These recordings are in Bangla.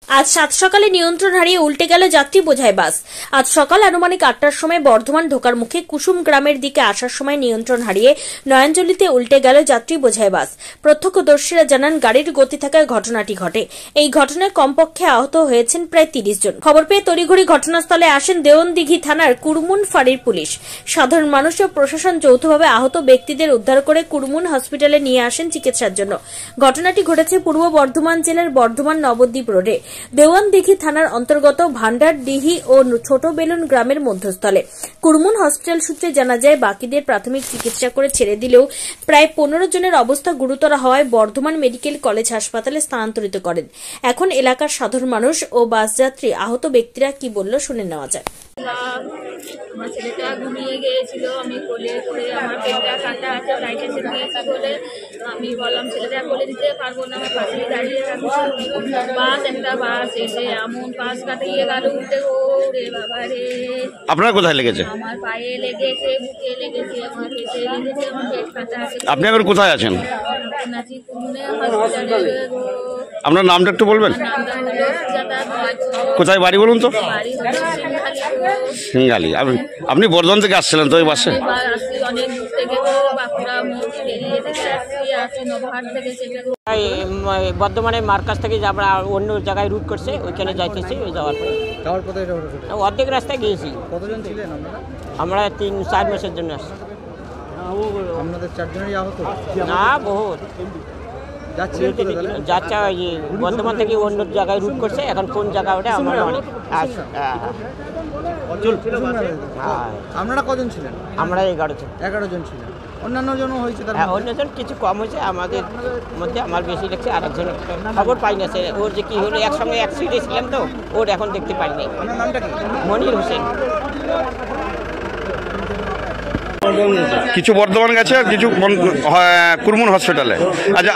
আজ সাত সকালে নিয়ন্ত্রণ হারিয়ে উল্টে গেল যাত্রী বোঝাই বাস। আজ সকাল আনুমানিক 8টার সময় বর্ধমান ঢোকার মুখে কুসুম গ্রামের দিকে আসার সময় নিয়ন্ত্রণ হারিয়ে নয়নজলিতে উল্টে গেল যাত্রী বোঝাই বাস। প্রত্যক্ষদর্শীরা জানান গাড়ির গতি থাকায় ঘটনাটি ঘটে। এই ঘটনায় কমপক্ষে আহত হয়েছেন প্রায় 30 জন। খবর পেয়ে তড়িঘড়ি ঘটনাস্থলে আসেন দেওয়ানদিঘি থানার কুরমুন ফাঁড়ির পুলিশ। সাধারণ মানুষ ও প্রশাসন যৌথভাবে আহত ব্যক্তিদের উদ্ধার করে কুরমুন হসপিটালে নিয়ে আসেন চিকিৎসার জন্য। ঘটনাটি ঘটেছে পূর্ব বর্ধমান জেলার বর্ধমান নবদ্বীপ রোডে দেওয়ানদিঘি থানার অন্তর্গত ভান্ডারডিহি ও ছোট বেলুন গ্রামের মধ্যস্থলে। কুরমুন হসপিটাল সূত্রে জানা যায়, বাকিদের প্রাথমিক চিকিৎসা করে ছেড়ে দিলেও প্রায় 15 জনের অবস্থা গুরুতর হওয়ায় বর্ধমান মেডিকেল কলেজ হাসপাতালে স্থানান্তরিত করেন। এখন এলাকার সাধারণ মানুষ ও বাসযাত্রী আহত ব্যক্তিরা কি বলল শুনে নেওয়া যায়। আমার ছেলেটা ঘুমিয়ে গিয়েছিল, আমি কোলে করে আমার পেটটা কাটা আছে, লাইট এসে দিয়েছি বলে আমি বললাম ছেলেটা কোলে দিতে পারবো না, আমার পাশে দাঁড়িয়ে থাকবো। একটা বাস এসে এমন পাশ কাটিয়ে গেল উল্টে, ও রে বাবা রে। আপনার কোথায় লেগেছে? আমার পায়ে লেগেছে, বুকে লেগেছে, আমার পেটে লেগেছে, আমার পেট কাটা আছে। আপনি এখন কোথায় আছেন? আপনার নামটা একটু বলবেন? কোথায় বাড়ি বলুন তো? সিংহালি। আপনি বর্ধমান থেকে আসছিলেন তো ওই বাসে? অনেক দূর থেকে, বাঁকুড়া বেরিয়ে থেকে আসছি নবহাট থেকে। বর্ধমানের মার্কাজ থেকে আমরা অন্য জায়গায় রুট করছে, ওইখানে যাইতেছি। ওই যাওয়ার পরে অর্ধেক রাস্তায় গিয়েছি। কতজন ছিলেন আপনারা? আমরা 3-4 মাসের জন্য আসছি। আপনাদের 4 জনেরই আহত? না, বহুত যাচ্ছে। বর্ধমান থেকে অন্য জায়গায় রুট করছে, এখন কোন জায়গা ওটা আমরা অনেক। আপনারা কজন ছিলেন? আমরা 11 জন ছিলেন। অন্যান্য জনও হয়েছে? অন্যজন কিছু কম হয়েছে, আমাদের মধ্যে আমার বেশি লাগছে। আর একজন খবর পাই না, ওর যে কি হলো, একসঙ্গে এক সিটে ছিলাম তো, ওর এখন দেখতে পাইনি। আপনার নামটা কি? মনির হোসেন। কিছু বর্ধমান গেছে আর কিছু কুরমুন হসপিটালে। আচ্ছা,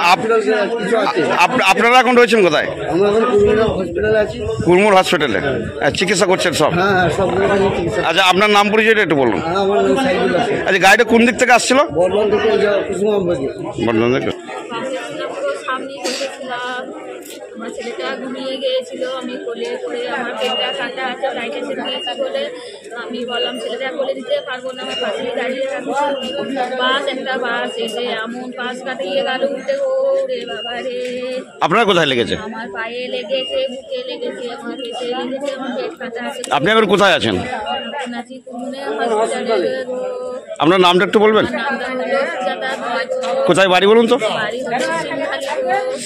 আপনারা এখন রয়েছেন কোথায়? কুরমুন হসপিটালে চিকিৎসা করছেন সব? আচ্ছা, আপনার নাম পরিচয়টা একটু বলুন। আচ্ছা, গাড়িটা কোন দিক থেকে আসছিল? বর্ধমান থেকে। আমার ছেলেটা ঘুমিয়ে গিয়েছিল, আমি কোলে করে আমার পেটটা কাটা আছে, লাইট এসে দিয়েছি বলে আমি বললাম ছেলেটা কোলে দিতে পারবো না, আমার পাশে দাঁড়িয়ে থাকবো। একটা বাস এসে এমন পাশ কাটিয়ে গেল উল্টে, ও রে বাবা রে। আপনার কোথায় লেগেছে? আমার পায়ে লেগেছে, বুকে লেগেছে, আমার পেটে লেগেছে, আমার পেট কাটা আছে। আপনি এখন কোথায় আছেন? আপনার নামটা একটু বলবেন? কোথায় বাড়ি বলুন তো?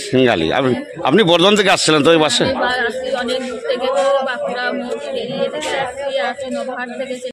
সিংহালি। আপনি বর্ধমান থেকে আসছিলেন তো ওই বাসে? অনেক দূর থেকে, বাঁকুড়া বেরিয়ে থেকে আসছি নবহাট থেকে।